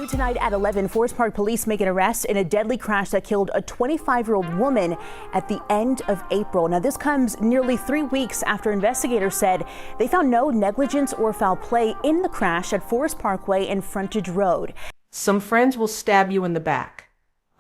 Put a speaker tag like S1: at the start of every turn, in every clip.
S1: Tonight at 11, Forest Park police make an arrest in a deadly crash that killed a 25-year-old woman at the end of April. Now, this comes nearly 3 weeks after investigators said they found no negligence or foul play in the crash at Forest Parkway and Frontage Road.
S2: Some friends will stab you in the back.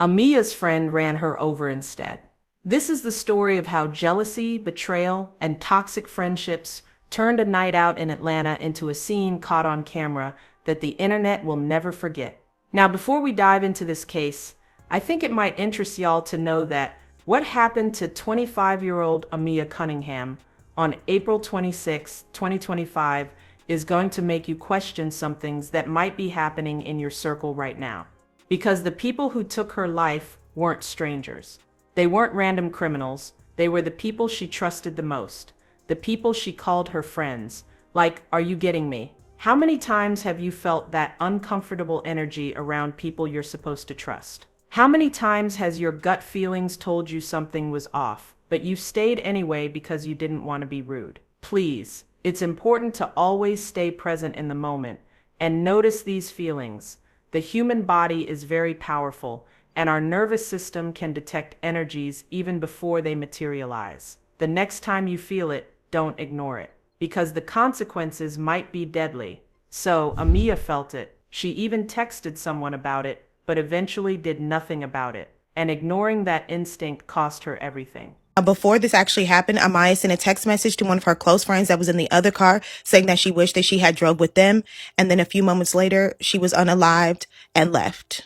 S2: Amiya's friend ran her over instead. This is the story of how jealousy, betrayal, and toxic friendships turned a night out in Atlanta into a scene caught on camera that the internet will never forget. Now, before we dive into this case, I think it might interest y'all to know that what happened to 25-year-old Amiya Cunningham on April 26, 2025 is going to make you question some things that might be happening in your circle right now. Because the people who took her life weren't strangers. They weren't random criminals. They were the people she trusted the most. The people she called her friends. Like, are you getting me? How many times have you felt that uncomfortable energy around people you're supposed to trust? How many times has your gut feelings told you something was off, but you stayed anyway because you didn't want to be rude? Please, it's important to always stay present in the moment and notice these feelings. The human body is very powerful, and our nervous system can detect energies even before they materialize. The next time you feel it, don't ignore it, because the consequences might be deadly. So Amiya felt it. She even texted someone about it, but eventually did nothing about it. And ignoring that instinct cost her everything.
S3: Before this actually happened, Amiya sent a text message to one of her close friends that was in the other car saying that she wished that she had drove with them. And then a few moments later, she was unalived and left.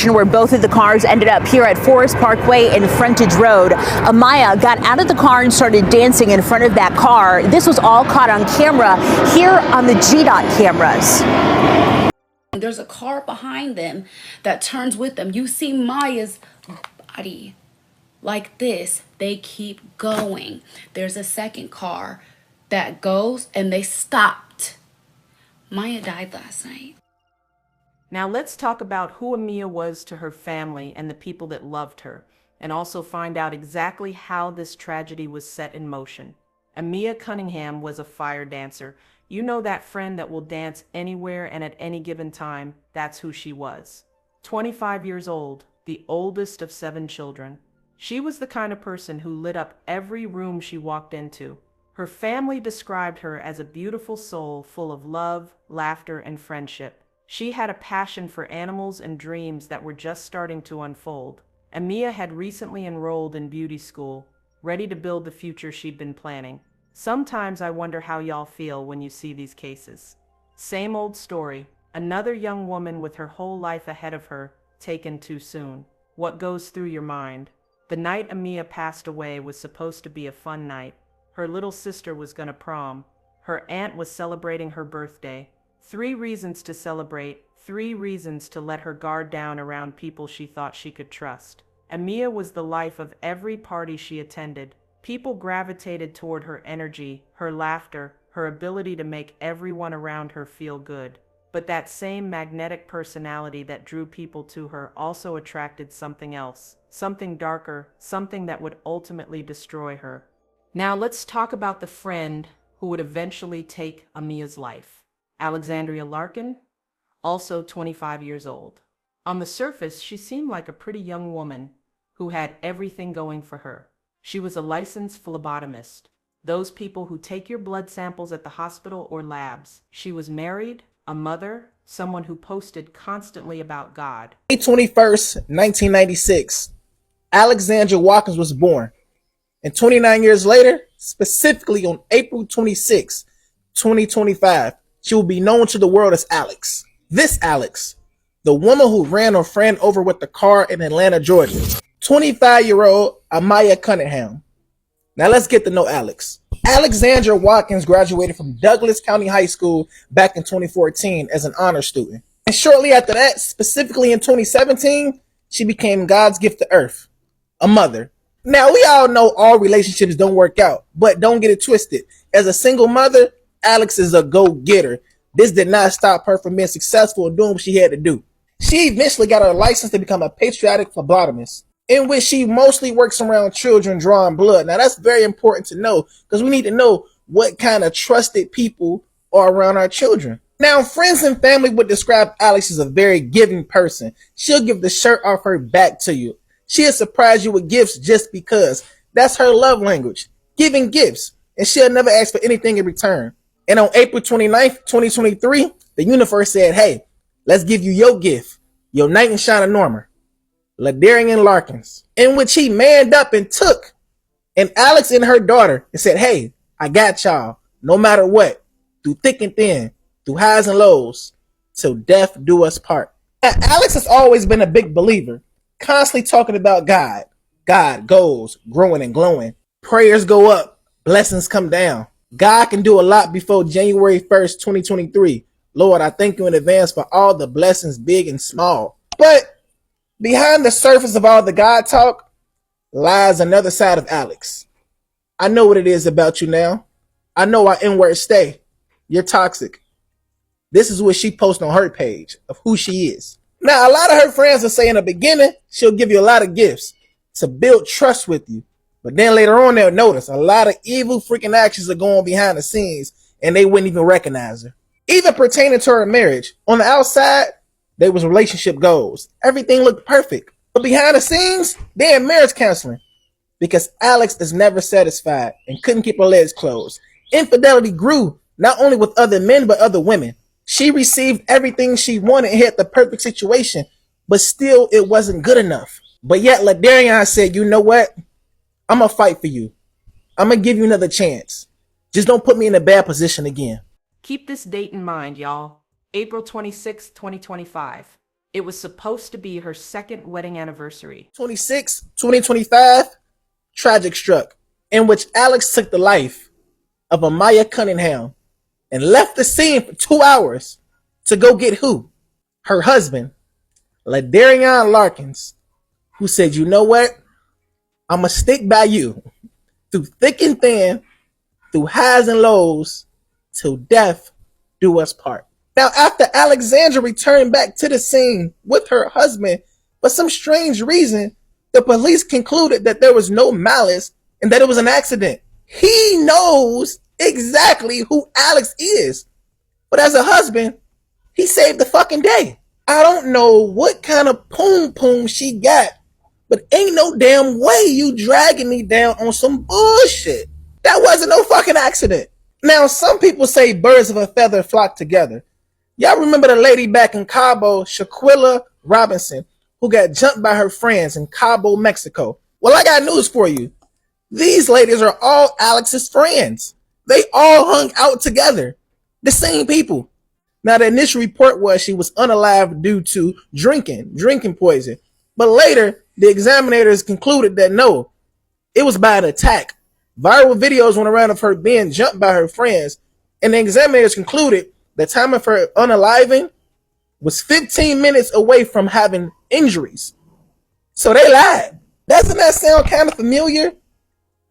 S1: Where both of the cars ended up here at Forest Parkway and Frontage Road. Amiya got out of the car and started dancing in front of that car. This was all caught on camera here on the GDOT cameras.
S4: There's a car behind them that turns with them. You see Maya's body like this. They keep going. There's a second car that goes and they stopped. Maya died last night.
S2: Now let's talk about who Amiya was to her family and the people that loved her, and also find out exactly how this tragedy was set in motion. Amiya Cunningham was a fire dancer. You know, that friend that will dance anywhere and at any given time. That's who she was. 25 years old, the oldest of 7 children. She was the kind of person who lit up every room she walked into. Her family described her as a beautiful soul full of love, laughter, and friendship. She had a passion for animals and dreams that were just starting to unfold. Amiya had recently enrolled in beauty school, ready to build the future she'd been planning. Sometimes I wonder how y'all feel when you see these cases. Same old story. Another young woman with her whole life ahead of her, taken too soon. What goes through your mind? The night Amiya passed away was supposed to be a fun night. Her little sister was gonna prom. Her aunt was celebrating her birthday. 3 reasons to celebrate, 3 reasons to let her guard down around people she thought she could trust. Amiya was the life of every party she attended. People gravitated toward her energy, her laughter, her ability to make everyone around her feel good. But that same magnetic personality that drew people to her also attracted something else, something darker, something that would ultimately destroy her. Now let's talk about the friend who would eventually take Amiya's life. Alexandria Larkin, also 25 years old. On the surface, she seemed like a pretty young woman who had everything going for her. She was a licensed phlebotomist, those people who take your blood samples at the hospital or labs. She was married, a mother, someone who posted constantly about God.
S5: May 21st, 1996, Alexandra Larkin was born. And 29 years later, specifically on April 26, 2025, she will be known to the world as Alex. This Alex, the woman who ran her friend over with the car in Atlanta, Georgia. 25-year-old Amiya Cunningham. Now let's get to know Alex. Alexandra Larkin graduated from Douglas County High School back in 2014 as an honor student. And shortly after that, specifically in 2017, she became God's gift to earth, a mother. Now we all know all relationships don't work out, but don't get it twisted. As a single mother, Alex is a go-getter. This did not stop her from being successful in doing what she had to do. She eventually got her license to become a patriotic phlebotomist, in which she mostly works around children drawing blood. Now that's very important to know, because we need to know what kind of trusted people are around our children. Now, friends and family would describe Alex as a very giving person. She'll give the shirt off her back to you. She'll surprise you with gifts just because. That's her love language, giving gifts. And she'll never ask for anything in return. And on April 29th, 2023, the universe said, hey, let's give you your gift, your knight in shining armor, Alexandria Larkin, in which he manned up and took and Alex and her daughter and said, hey, I got y'all, no matter what, through thick and thin, through highs and lows, till death do us part. Now, Alex has always been a big believer, constantly talking about God. God goes, growing and glowing. Prayers go up, blessings come down. God can do a lot before January 1st, 2023. Lord, I thank you in advance for all the blessings, big and small. But behind the surface of all the God talk lies another side of Alex. I know what it is about you now. I know our inward stay. You're toxic. This is what she posts on her page of who she is. Now, a lot of her friends will say in the beginning, she'll give you a lot of gifts to build trust with you. But then later on, they'll notice a lot of evil freaking actions are going behind the scenes and they wouldn't even recognize her. Even pertaining to her marriage, on the outside, there was relationship goals. Everything looked perfect. But behind the scenes, they're in marriage counseling because Alex is never satisfied and couldn't keep her legs closed. Infidelity grew not only with other men, but other women. She received everything she wanted and had the perfect situation, but still it wasn't good enough. But yet Ladarian said, you know what? I'm going to fight for you. I'm going to give you another chance. Just don't put me in a bad position again.
S2: Keep this date in mind, y'all. April 26, 2025. It was supposed to be her second wedding anniversary.
S5: 26, 2025, tragic struck, in which Alex took the life of Amiya Cunningham and left the scene for 2 hours to go get who? Her husband, Alexandria Larkin, who said, you know what? I'm going to stick by you through thick and thin, through highs and lows, till death do us part. Now, after Alexandra returned back to the scene with her husband, for some strange reason, the police concluded that there was no malice and that it was an accident. He knows exactly who Alex is. But as a husband, he saved the fucking day. I don't know what kind of poom she got, but ain't no damn way you dragging me down on some bullshit. That wasn't no fucking accident. Now, some people say birds of a feather flock together. Y'all remember the lady back in Cabo, Shaquilla Robinson, who got jumped by her friends in Cabo, Mexico? Well, I got news for you. These ladies are all Alex's friends. They all hung out together. The same people. Now, the initial report was she was unalive due to drinking poison. But later, the examinators concluded that no, it was by an attack. Viral videos went around of her being jumped by her friends, and the examinators concluded the time of her unaliving was 15 minutes away from having injuries. So they lied. Doesn't that sound kind of familiar?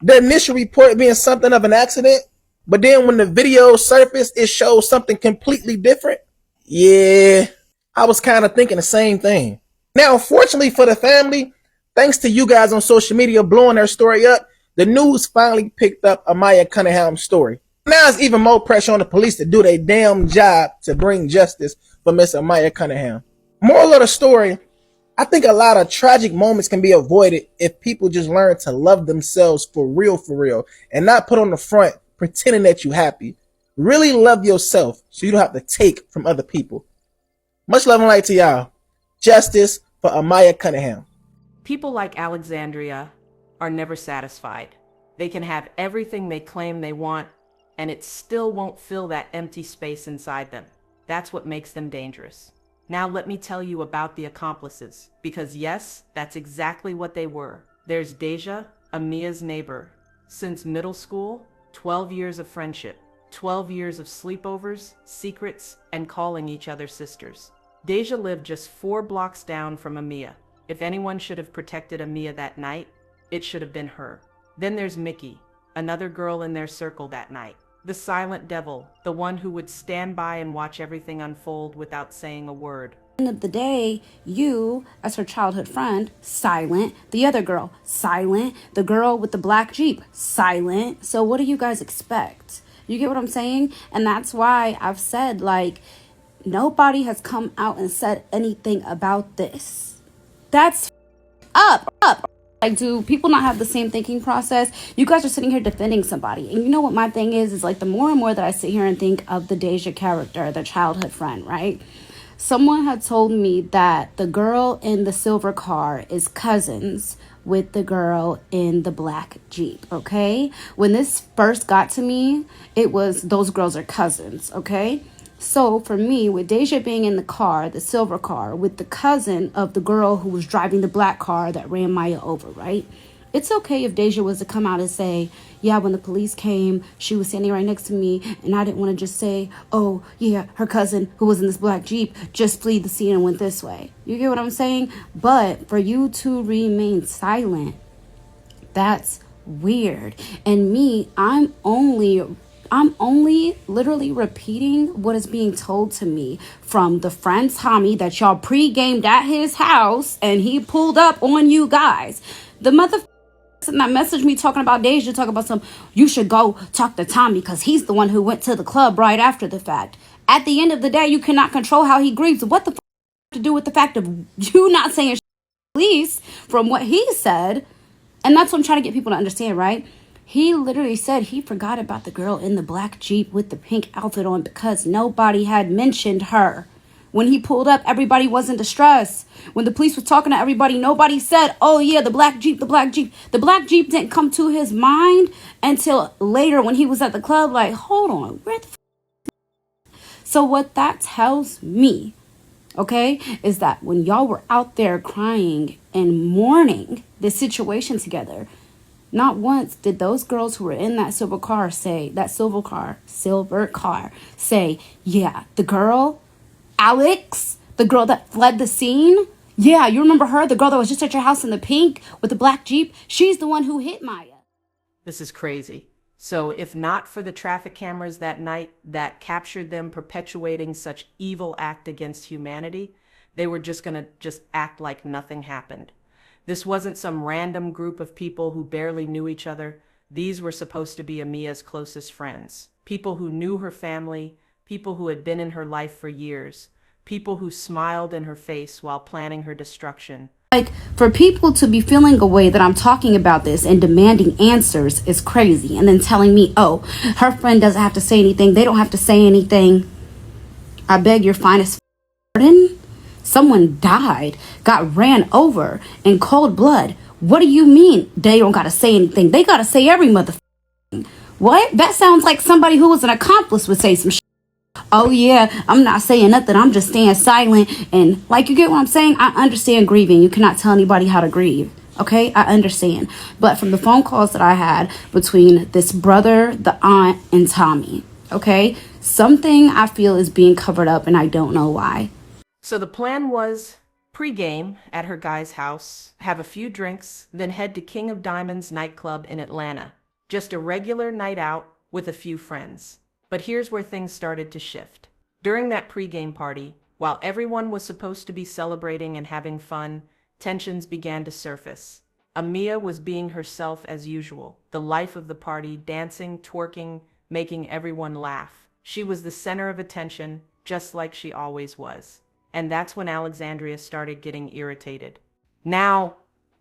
S5: The initial report being something of an accident, but then when the video surfaced, it showed something completely different. Yeah, I was kind of thinking the same thing. Now, unfortunately for the family, thanks to you guys on social media blowing their story up, the news finally picked up Amiya Cunningham's story. Now it's even more pressure on the police to do their damn job to bring justice for Miss Amiya Cunningham. Moral of the story, I think a lot of tragic moments can be avoided if people just learn to love themselves for real, and not put on the front pretending that you're happy. Really love yourself so you don't have to take from other people. Much love and light to y'all. Justice for Amiya Cunningham.
S2: People like Alexandria are never satisfied. They can have everything they claim they want, and it still won't fill that empty space inside them. That's what makes them dangerous. Now let me tell you about the accomplices, because yes, that's exactly what they were. There's Deja, Amiya's neighbor. Since middle school, 12 years of friendship, 12 years of sleepovers, secrets, and calling each other sisters. Deja lived just 4 blocks down from Amiya. If anyone should have protected Amiya that night, it should have been her. Then there's Mickey, another girl in their circle that night. The silent devil, the one who would stand by and watch everything unfold without saying a word.
S4: End of the day, you, as her childhood friend, silent. The other girl, silent. The girl with the black Jeep, silent. So what do you guys expect? You get what I'm saying? And that's why I've said, like, nobody has come out and said anything about this. That's up. Like, do people not have the same thinking process? You guys are sitting here defending somebody. And you know what my thing is like the more and more that I sit here and think of the Deja character, the childhood friend, right? Someone had told me that the girl in the silver car is cousins with the girl in the black Jeep, okay? When this first got to me, it was those girls are cousins, okay? So for me, with Deja being in the car, the silver car, with the cousin of the girl who was driving the black car that ran Maya over, right? It's okay if Deja was to come out and say, yeah, when the police came, she was standing right next to me, and I didn't want to just say, oh, yeah, her cousin who was in this black Jeep just fled the scene and went this way. You get what I'm saying? But for you to remain silent, that's weird. And me, I'm only literally repeating what is being told to me from the friend Tommy that y'all pre-gamed at his house and he pulled up on you guys. The motherfucker that messaged me talking about Deja, talking about you should go talk to Tommy because he's the one who went to the club right after the fact. At the end of the day, you cannot control how he grieves. What the to do with the fact of you not saying police from what he said? And that's what I'm trying to get people to understand, right? He literally said he forgot about the girl in the black Jeep with the pink outfit on because nobody had mentioned her. When he pulled up, everybody was in distress. When the police was talking to everybody, nobody said, oh yeah, the black Jeep, the black Jeep. The black Jeep didn't come to his mind until later when he was at the club, like, hold on, where the So what that tells me, okay, is that when y'all were out there crying and mourning this situation together, not once did those girls who were in that silver car say, yeah, the girl, Alex, the girl that fled the scene. Yeah, you remember her? The girl that was just at your house in the pink with the black Jeep? She's the one who hit Maya.
S2: This is crazy. So if not for the traffic cameras that night that captured them perpetuating such evil act against humanity, they were just gonna act like nothing happened. This wasn't some random group of people who barely knew each other. These were supposed to be Amia's closest friends, people who knew her family, people who had been in her life for years, people who smiled in her face while planning her destruction.
S4: Like, for people to be feeling a way that I'm talking about this and demanding answers is crazy. And then telling me, oh, her friend doesn't have to say anything. They don't have to say anything. I beg your finest pardon? Someone died, got ran over in cold blood. What do you mean they don't got to say anything? They got to say every motherfucking. What? That sounds like somebody who was an accomplice would say some shit. Oh yeah, I'm not saying nothing. I'm just staying silent. And like, you get what I'm saying? I understand grieving. You cannot tell anybody how to grieve. Okay, I understand. But from the phone calls that I had between this brother, the aunt, and Tommy, okay, something I feel is being covered up and I don't know why.
S2: So the plan was pre-game at her guy's house, have a few drinks, then head to King of Diamonds nightclub in Atlanta. Just a regular night out with a few friends. But here's where things started to shift. During that pre-game party, while everyone was supposed to be celebrating and having fun, tensions began to surface. Amiya was being herself as usual, the life of the party, dancing, twerking, making everyone laugh. She was the center of attention, just like she always was. And that's when Alexandria started getting irritated. Now,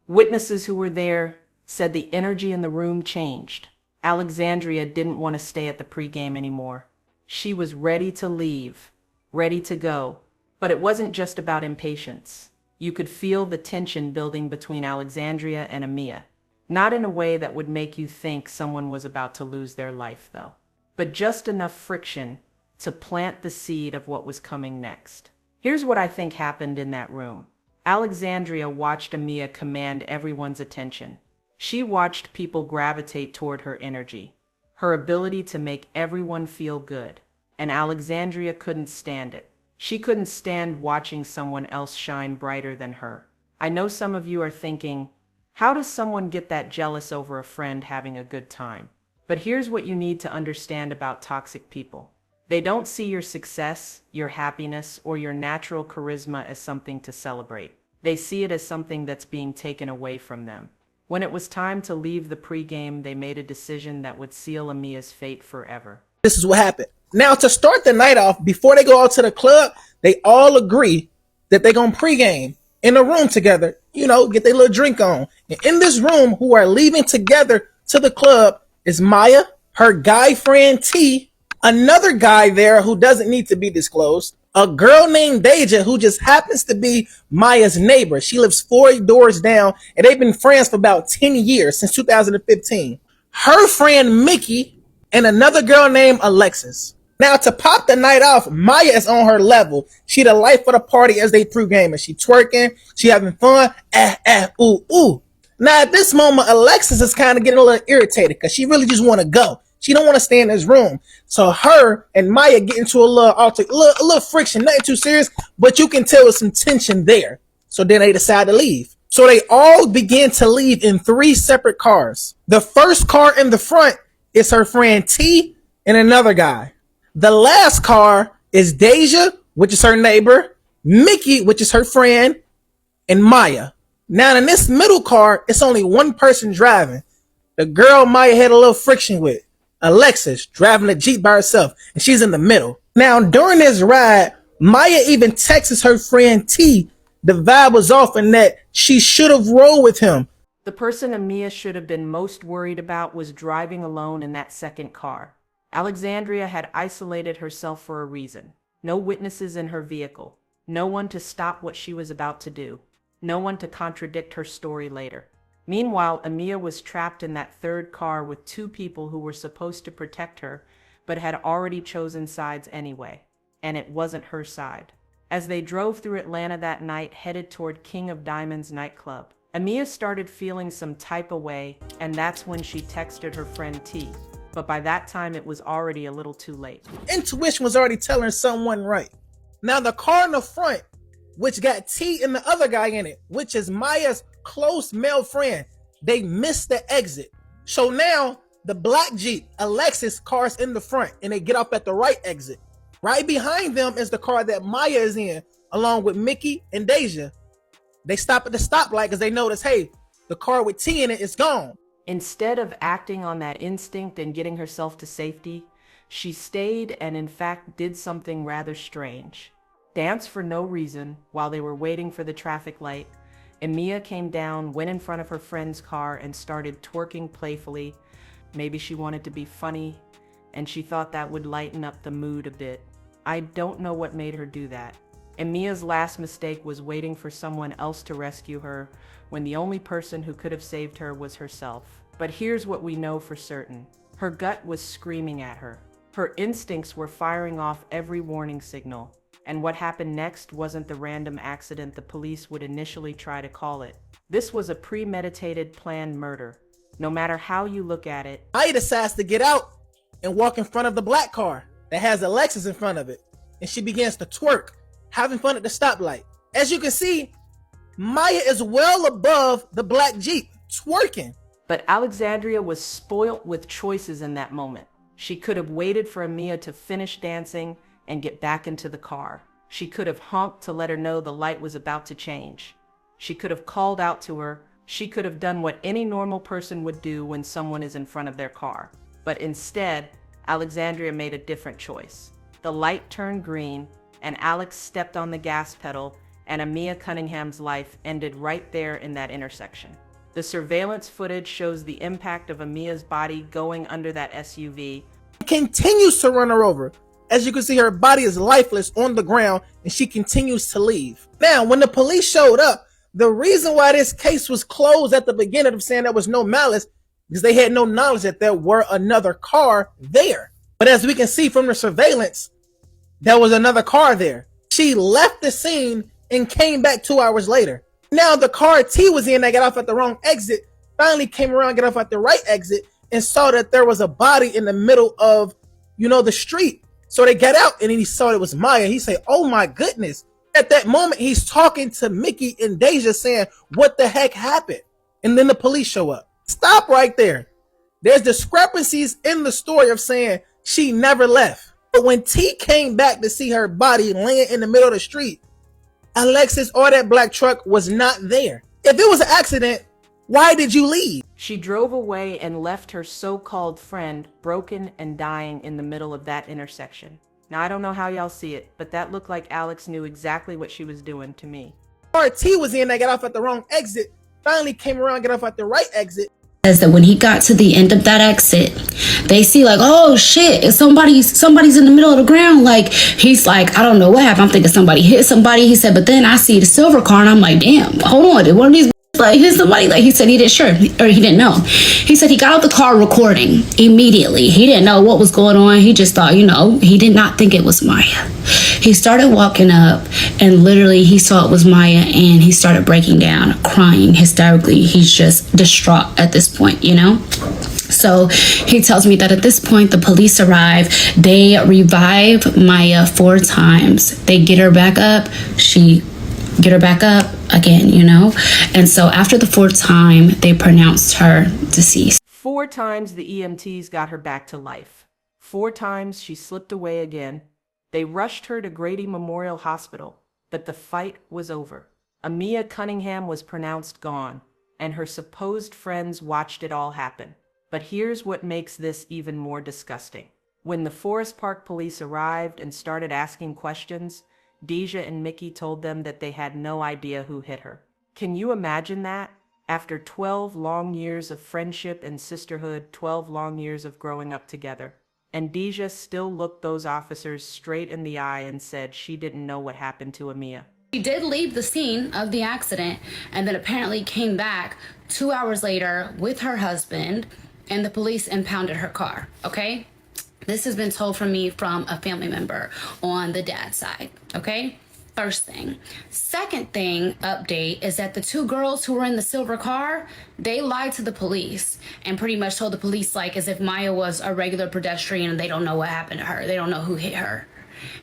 S2: witnesses who were there said the energy in the room changed. Alexandria didn't want to stay at the pregame anymore. She was ready to leave, ready to go. But it wasn't just about impatience. You could feel the tension building between Alexandria and Amiya. Not in a way that would make you think someone was about to lose their life, though. But just enough friction to plant the seed of what was coming next. Here's what I think happened in that room. Alexandria watched Amiya command everyone's attention. She watched people gravitate toward her energy, her ability to make everyone feel good. And Alexandria couldn't stand it. She couldn't stand watching someone else shine brighter than her. I know some of you are thinking, how does someone get that jealous over a friend having a good time? But here's what you need to understand about toxic people. They don't see your success, your happiness, or your natural charisma as something to celebrate. They see it as something that's being taken away from them. When it was time to leave the pregame, they made a decision that would seal Amiya's fate forever.
S5: This is what happened. Now, to start the night off, before they go out to the club, they all agree that they're going to pregame in a room together, get their little drink on. And in this room, who are leaving together to the club is Maya, her guy friend T, another guy there who doesn't need to be disclosed, a girl named Deja who just happens to be Maya's neighbor. She lives 4 doors down, and they've been friends for about 10 years, since 2015. Her friend Mickey, and another girl named Alexis. Now, to pop the night off, Maya is on her level. She the life of the party as they pregame, and she twerking, she having fun, ooh, ooh. Now, at this moment, Alexis is kind of getting a little irritated because she really just want to go. She don't want to stay in this room. So her and Maya get into a little friction, nothing too serious, but you can tell there's some tension there. So then they decide to leave. So they all begin to leave in 3 separate cars. The first car in the front is her friend T and another guy. The last car is Deja, which is her neighbor, Mickey, which is her friend, and Maya. Now in this middle car, it's only one person driving. The girl Maya had a little friction with, Alexis, driving the Jeep by herself, and she's in the middle. Now during this ride, Maya even texts her friend T. The vibe was off and that she should have rolled with him.
S2: The person Amiya should have been most worried about was driving alone in that second car. Alexandria had isolated herself for a reason. No witnesses in her vehicle. No one to stop what she was about to do. No one to contradict her story later. Meanwhile, Amiya was trapped in that third car with 2 people who were supposed to protect her, but had already chosen sides anyway. And it wasn't her side. As they drove through Atlanta that night, headed toward King of Diamonds nightclub, Amiya started feeling some type of way, and that's when she texted her friend T. But by that time, it was already a little too late.
S5: Intuition was already telling her something wasn't right. Now the car in the front, which got T and the other guy in it, which is Maya's close male friend, they missed the exit. So now the black Jeep, Alexis, car's in the front, and they get off at the right exit. Right behind them is the car that Maya is in, along with Mickey and Deja. They stop at the stoplight because they notice, hey, the car with T in it is gone.
S2: Instead of acting on that instinct and getting herself to safety, she stayed and in fact did something rather strange. Danced for no reason while they were waiting for the traffic light. Amiya came down, went in front of her friend's car and started twerking playfully. Maybe she wanted to be funny, and she thought that would lighten up the mood a bit. I don't know what made her do that. Amiya's last mistake was waiting for someone else to rescue her when the only person who could have saved her was herself. But here's what we know for certain. Her gut was screaming at her. Her instincts were firing off every warning signal. And what happened next wasn't the random accident the police would initially try to call it. This was a premeditated, planned murder. No matter how you look at it.
S5: Maya decides to get out and walk in front of the black car that has Alexis in front of it. And she begins to twerk, having fun at the stoplight. As you can see, Maya is well above the black Jeep, twerking.
S2: But Alexandria was spoilt with choices in that moment. She could have waited for Amiya to finish dancing and get back into the car. She could have honked to let her know the light was about to change. She could have called out to her. She could have done what any normal person would do when someone is in front of their car. But instead, Alexandria made a different choice. The light turned green, and Alex stepped on the gas pedal, and Amiya Cunningham's life ended right there in that intersection. The surveillance footage shows the impact of Amiya's body going under that SUV.
S5: Continues to run her over. As you can see, her body is lifeless on the ground, and she continues to leave. Now, when the police showed up, the reason why this case was closed at the beginning of saying there was no malice, because they had no knowledge that there were another car there. But as we can see from the surveillance, there was another car there. She left the scene and came back 2 hours later. Now the car T was in that got off at the wrong exit finally came around, got off at the right exit, and saw that there was a body in the middle of, the street. So they got out, and then he saw it was Maya. He said, oh my goodness. At that moment, he's talking to Mickey and Deja saying, what the heck happened? And then the police show up. Stop right there. There's discrepancies in the story of saying she never left. But when T came back to see her body laying in the middle of the street, Alexis or that black truck was not there. If it was an accident, Why did you leave?
S2: She drove away and left her so-called friend broken and dying in the middle of that intersection. Now, I don't know how y'all see it, but that looked like Alex knew exactly what she was doing to me.
S5: RT was in that got off at the wrong exit, finally came around, got off at the right exit.
S4: Says that when he got to the end of that exit, they see like, oh shit, somebody's in the middle of the ground. Like, he's like, I don't know what happened. I'm thinking somebody hit somebody. He said, but then I see the silver car and I'm like, damn, hold on, did one of these like hit somebody? Like, he said he didn't sure, or he didn't know. He said he got out the car recording immediately. He didn't know what was going on. He just thought, he did not think it was Maya. He started walking up and literally he saw it was Maya and he started breaking down, crying hysterically. He's just distraught at this point, So he tells me that at this point, the police arrive. They revive Maya 4 times. They get her back up. She get her back up again, And so after the 4th time, they pronounced her deceased.
S2: 4 times the EMTs got her back to life. 4 times she slipped away again. They rushed her to Grady Memorial Hospital, but the fight was over. Amiya Cunningham was pronounced gone, and her supposed friends watched it all happen. But here's what makes this even more disgusting. When the Forest Park police arrived and started asking questions, Deja and Mickey told them that they had no idea who hit her. Can you imagine that? After 12 long years of friendship and sisterhood, 12 long years of growing up together. And Deja still looked those officers straight in the eye and said she didn't know what happened to Amiya.
S4: She did leave the scene of the accident and then apparently came back 2 hours later with her husband, and the police impounded her car, okay? This has been told from me from a family member on the dad's side, okay? First thing. Second thing, update, is that the 2 girls who were in the silver car, they lied to the police and pretty much told the police like as if Maya was a regular pedestrian and they don't know what happened to her. They don't know who hit her.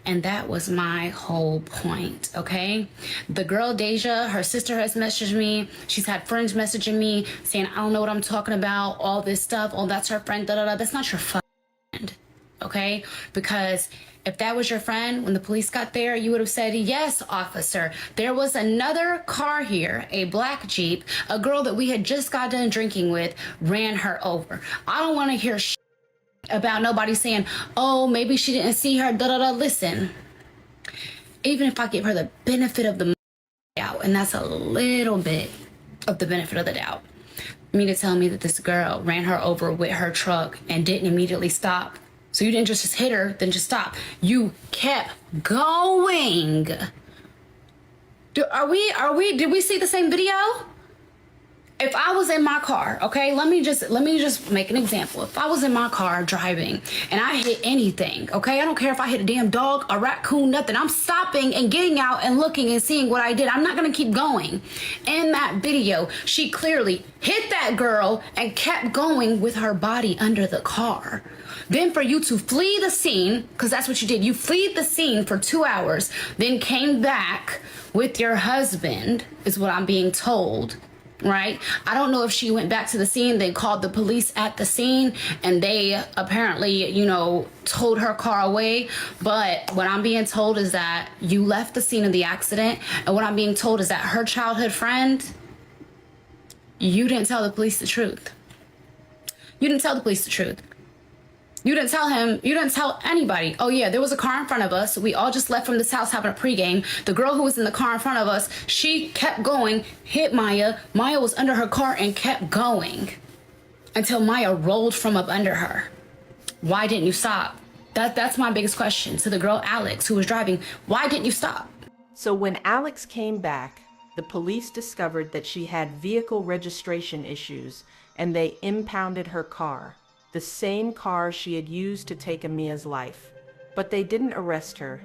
S4: And that was my whole point, okay? The girl, Deja, her sister has messaged me. She's had friends messaging me saying, I don't know what I'm talking about, all this stuff. Oh, that's her friend, da-da-da. That's not your friend, okay? Because if that was your friend, when the police got there, you would have said, yes, officer, there was another car here, a black Jeep, a girl that we had just got done drinking with, ran her over. I don't want to hear about nobody saying, oh, maybe she didn't see her, da-da-da. Listen, even if I give her the benefit of the doubt, and that's a little bit of the benefit of the doubt, you mean to tell me that this girl ran her over with her truck and didn't immediately stop? So you didn't just hit her, then just stop. You kept going. Did we see the same video? If I was in my car, okay, let me just make an example. If I was in my car driving and I hit anything, okay, I don't care if I hit a damn dog, a raccoon, nothing. I'm stopping and getting out and looking and seeing what I did. I'm not gonna keep going. In that video, she clearly hit that girl and kept going with her body under the car. Then for you to flee the scene, because that's what you did. You fled the scene for 2 hours, then came back with your husband, is what I'm being told. Right? I don't know if she went back to the scene, they called the police at the scene, and they apparently, towed her car away. But what I'm being told is that you left the scene of the accident, and what I'm being told is that her childhood friend, you didn't tell the police the truth. You didn't tell the police the truth. You didn't tell him, you didn't tell anybody. Oh yeah, there was a car in front of us. We all just left from this house having a pregame. The girl who was in the car in front of us, she kept going, hit Maya. Maya was under her car and kept going until Maya rolled from up under her. Why didn't you stop? That's my biggest question to the girl, Alex, who was driving. Why didn't you stop?
S2: So when Alex came back, the police discovered that she had vehicle registration issues and they impounded her car. The same car she had used to take Amiya's life. But they didn't arrest her.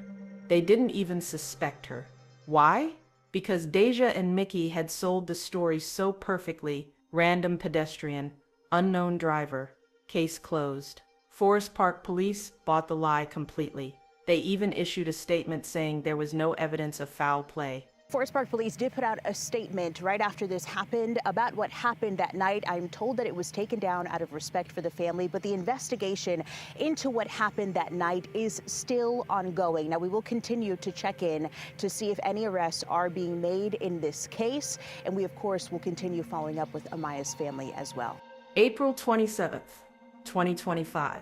S2: They didn't even suspect her. Why? Because Deja and Mickey had sold the story so perfectly. Random pedestrian, unknown driver, case closed. Forest Park police bought the lie completely. They even issued a statement saying there was no evidence of foul play.
S1: Forest Park Police did put out a statement right after this happened about what happened that night. I'm told that it was taken down out of respect for the family, but the investigation into what happened that night is still ongoing. Now, we will continue to check in to see if any arrests are being made in this case, and we, of course, will continue following up with Amiya's family as well.
S2: April 27th, 2025.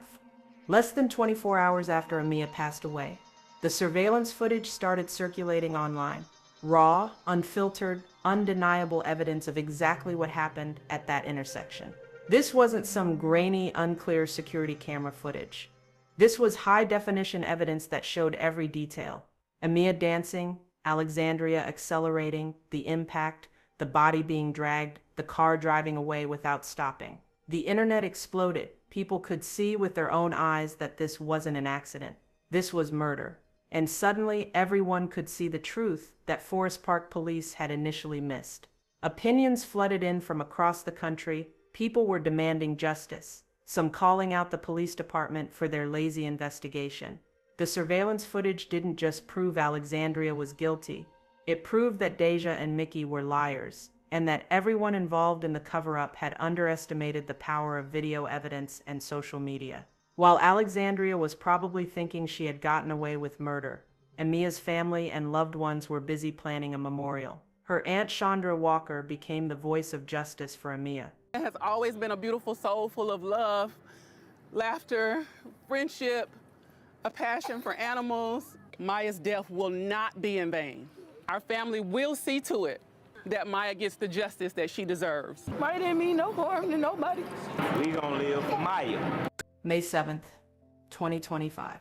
S2: Less than 24 hours after Amiya passed away, the surveillance footage started circulating online. Raw, unfiltered, undeniable evidence of exactly what happened at that intersection. This wasn't some grainy, unclear security camera footage. This was high-definition evidence that showed every detail. Amiya dancing, Alexandria accelerating, the impact, the body being dragged, the car driving away without stopping. The internet exploded. People could see with their own eyes that this wasn't an accident. This was murder. And suddenly, everyone could see the truth that Forest Park Police had initially missed. Opinions flooded in from across the country. People were demanding justice, some calling out the police department for their lazy investigation. The surveillance footage didn't just prove Alexandria was guilty. It proved that Deja and Mickey were liars, and that everyone involved in the cover-up had underestimated the power of video evidence and social media. While Alexandria was probably thinking she had gotten away with murder, Amiya's family and loved ones were busy planning a memorial. Her Aunt Chandra Walker became the voice of justice for Amiya.
S6: It has always been a beautiful soul full of love, laughter, friendship, a passion for animals. Maya's death will not be in vain. Our family will see to it that Maya gets the justice that she deserves.
S7: Maya didn't mean no harm to nobody.
S8: We gonna live for Maya.
S2: May 7th, 2025.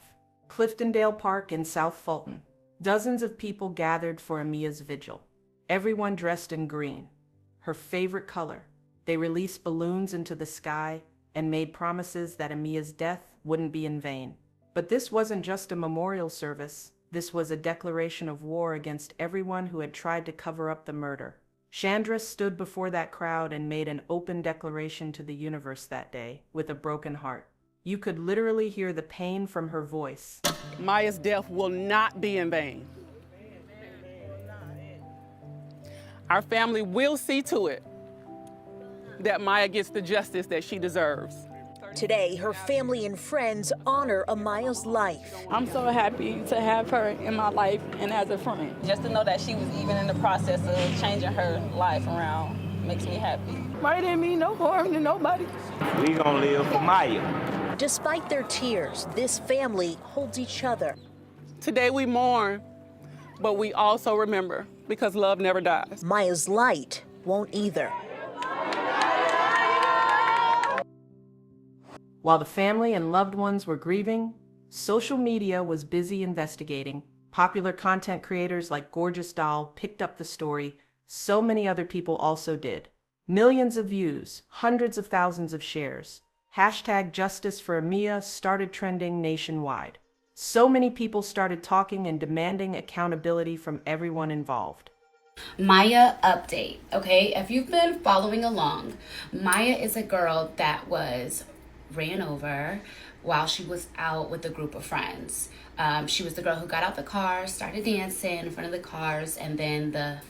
S2: Cliftondale Park in South Fulton. Dozens of people gathered for Amiya's vigil. Everyone dressed in green, her favorite color. They released balloons into the sky and made promises that Amiya's death wouldn't be in vain. But this wasn't just a memorial service. This was a declaration of war against everyone who had tried to cover up the murder. Chandra stood before that crowd and made an open declaration to the universe that day with a broken heart. You could literally hear the pain from her voice.
S6: Maya's death will not be in vain. Our family will see to it that Maya gets the justice that she deserves.
S1: Today, her family and friends honor Amiya's life.
S7: I'm so happy to have her in my life and as a friend.
S9: Just to know that she was even in the process of changing her life around makes me happy.
S7: Maya didn't mean no harm to nobody.
S8: We gonna live for Maya.
S1: Despite their tears, this family holds each other.
S6: Today we mourn, but we also remember, because love never dies.
S1: Maya's light won't either.
S2: While the family and loved ones were grieving, social media was busy investigating. Popular content creators like Gorgeous Doll picked up the story. So many other people also did. Millions of views, hundreds of thousands of shares. Hashtag Justice for Amiya started trending nationwide. So many people started talking and demanding accountability from everyone involved.
S4: Maya update, okay? If you've been following along, Maya is a girl that was ran over while she was out with a group of friends. She was the girl who got out the car, started dancing in front of the cars, and then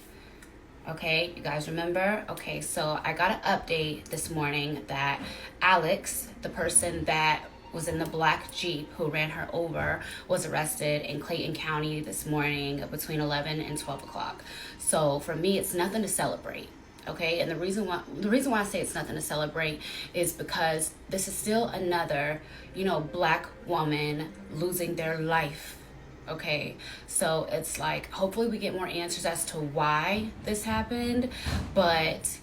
S4: okay, you guys remember? Okay, so I got an update this morning that Alex, the person that was in the black Jeep who ran her over, was arrested in Clayton County this morning between 11 and 12 o'clock. So for me, it's nothing to celebrate. Okay, and the reason why I say it's nothing to celebrate is because this is still another, black woman losing their life. Okay, so it's like, hopefully we get more answers as to why this happened. But,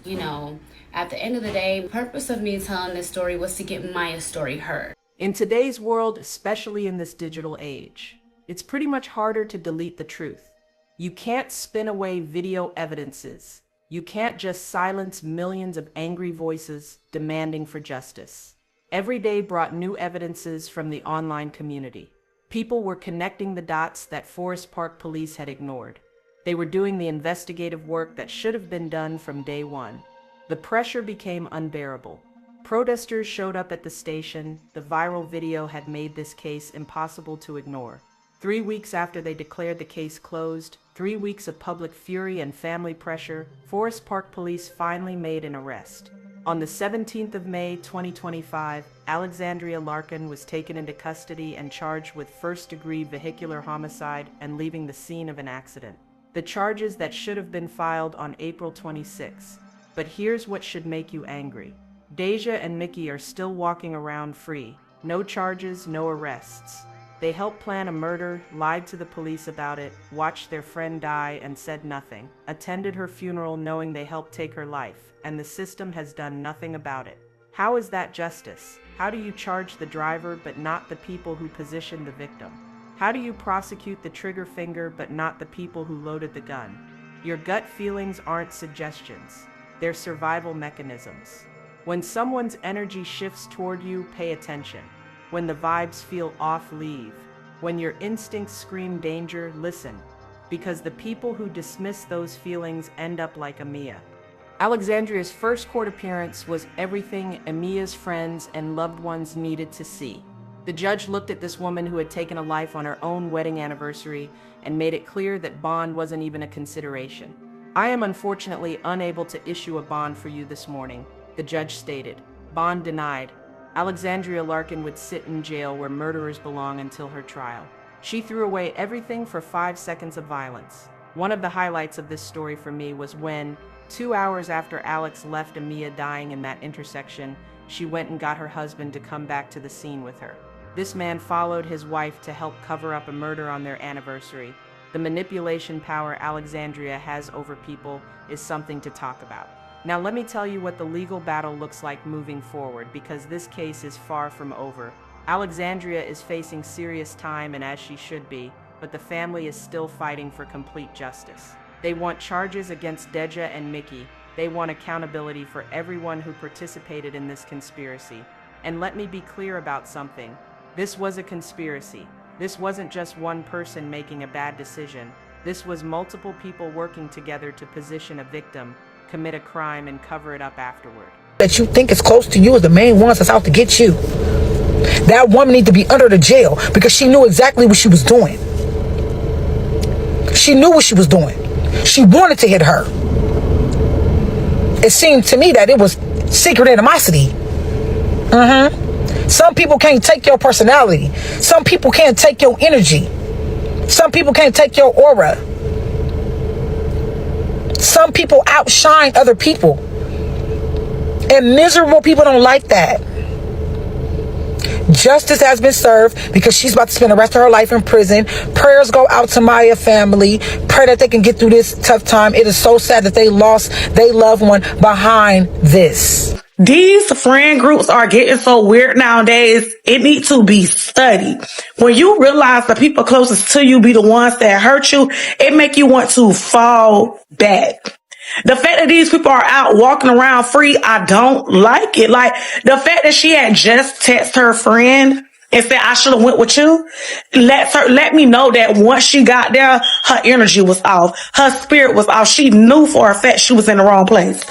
S4: at the end of the day, the purpose of me telling this story was to get Maya's story heard.
S2: In today's world, especially in this digital age, it's pretty much harder to delete the truth. You can't spin away video evidences. You can't just silence millions of angry voices demanding for justice. Every day brought new evidences from the online community. People were connecting the dots that Forest Park Police had ignored. They were doing the investigative work that should have been done from day one. The pressure became unbearable. Protesters showed up at the station. The viral video had made this case impossible to ignore. 3 weeks after they declared the case closed, 3 weeks of public fury and family pressure, Forest Park police finally made an arrest. On the 17th of May 2025, Alexandria Larkin was taken into custody and charged with first-degree vehicular homicide and leaving the scene of an accident. The charges that should have been filed on April 26. But here's what should make you angry. Deja and Mickey are still walking around free. No charges, no arrests. They helped plan a murder, lied to the police about it, watched their friend die and said nothing, attended her funeral knowing they helped take her life, and the system has done nothing about it. How is that justice? How do you charge the driver but not the people who positioned the victim? How do you prosecute the trigger finger but not the people who loaded the gun? Your gut feelings aren't suggestions. They're survival mechanisms. When someone's energy shifts toward you, pay attention. When the vibes feel off, leave. When your instincts scream danger, listen. Because the people who dismiss those feelings end up like Amiya. Alexandria's first court appearance was everything Amiya's friends and loved ones needed to see. The judge looked at this woman who had taken a life on her own wedding anniversary and made it clear that bond wasn't even a consideration. I am unfortunately unable to issue a bond for you this morning, the judge stated. Bond denied. Alexandria Larkin would sit in jail where murderers belong until her trial. She threw away everything for 5 seconds of violence. One of the highlights of this story for me was when, 2 hours after Alex left Amiya dying in that intersection, she went and got her husband to come back to the scene with her. This man followed his wife to help cover up a murder on their anniversary. The manipulation power Alexandria has over people is something to talk about. Now let me tell you what the legal battle looks like moving forward, because this case is far from over. Alexandria is facing serious time, and as she should be, but the family is still fighting for complete justice. They want charges against Deja and Mickey. They want accountability for everyone who participated in this conspiracy. And let me be clear about something. This was a conspiracy. This wasn't just one person making a bad decision. This was multiple people working together to position a victim, commit a crime, and cover it up afterward.
S10: That you think is close to you is the main ones that's out to get you. That woman needs to be under the jail because she knew exactly what she was doing. She knew what she was doing. She wanted to hit her. It seemed to me that it was secret animosity. Some people can't take your personality. Some people can't take your energy. Some people can't take your aura. Some people outshine other people. And miserable people don't like that. Justice has been served because she's about to spend the rest of her life in prison. Prayers go out to Amiya family. Pray that they can get through this tough time. It is so sad that they lost their loved one behind this.
S11: These friend groups are getting so weird nowadays. It needs to be studied. When you realize the people closest to you be the ones that hurt you, it make you want to fall back. The fact that these people are out walking around free, I don't like it. Like the fact that she had just texted her friend and said, I should have went with you. Let me know that once she got there, her energy was off. Her spirit was off. She knew for a fact she was in the wrong place.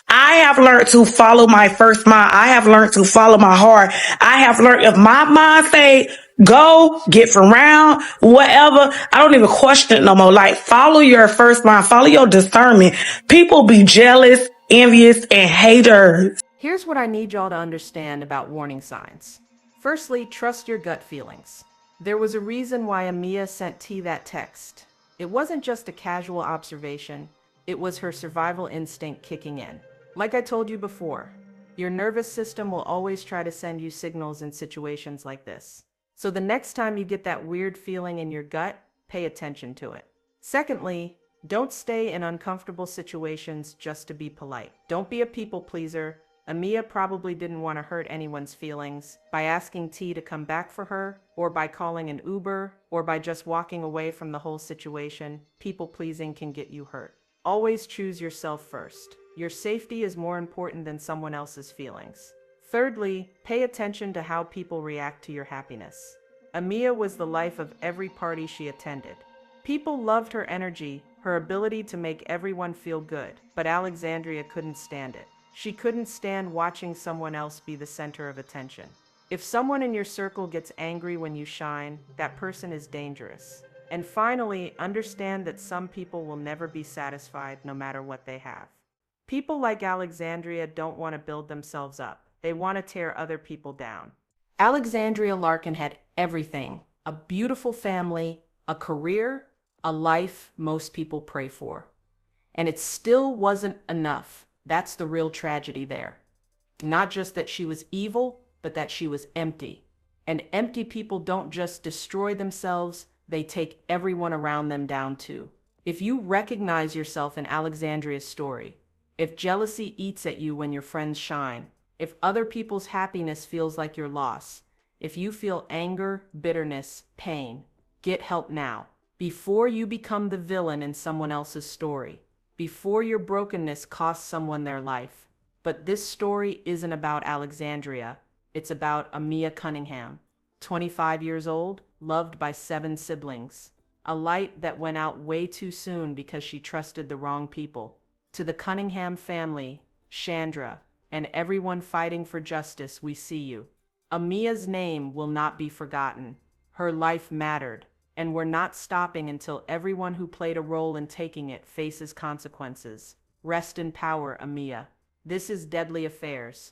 S11: I have learned to follow my first mind. I have learned to follow my heart. I have learned if my mind say, go, get around, whatever, I don't even question it no more. Like, follow your first mind, follow your discernment. People be jealous, envious, and haters.
S2: Here's what I need y'all to understand about warning signs. Firstly, trust your gut feelings. There was a reason why Amiya sent T that text. It wasn't just a casual observation. It was her survival instinct kicking in. Like I told you before, your nervous system will always try to send you signals in situations like this. So the next time you get that weird feeling in your gut, pay attention to it. Secondly, don't stay in uncomfortable situations just to be polite. Don't be a people pleaser. Amiya probably didn't want to hurt anyone's feelings by asking T to come back for her, or by calling an Uber, or by just walking away from the whole situation. People pleasing can get you hurt. Always choose yourself first. Your safety is more important than someone else's feelings. Thirdly, pay attention to how people react to your happiness. Amiya was the life of every party she attended. People loved her energy, her ability to make everyone feel good, but Alexandria couldn't stand it. She couldn't stand watching someone else be the center of attention. If someone in your circle gets angry when you shine, that person is dangerous. And finally, understand that some people will never be satisfied no matter what they have. People like Alexandria don't want to build themselves up. They want to tear other people down. Alexandria Larkin had everything: a beautiful family, a career, a life most people pray for. And it still wasn't enough. That's the real tragedy there. Not just that she was evil, but that she was empty. And empty people don't just destroy themselves, they take everyone around them down too. If you recognize yourself in Alexandria's story, if jealousy eats at you when your friends shine, if other people's happiness feels like your loss, if you feel anger, bitterness, pain, get help now, before you become the villain in someone else's story, before your brokenness costs someone their life. But this story isn't about Alexandria. It's about Amiya Cunningham, 25 years old, loved by 7 siblings. A light that went out way too soon because she trusted the wrong people. To the Cunningham family, Chandra, and everyone fighting for justice, we see you. Amiya's name will not be forgotten. Her life mattered, and we're not stopping until everyone who played a role in taking it faces consequences. Rest in power, Amiya. This is Deadly Affairs.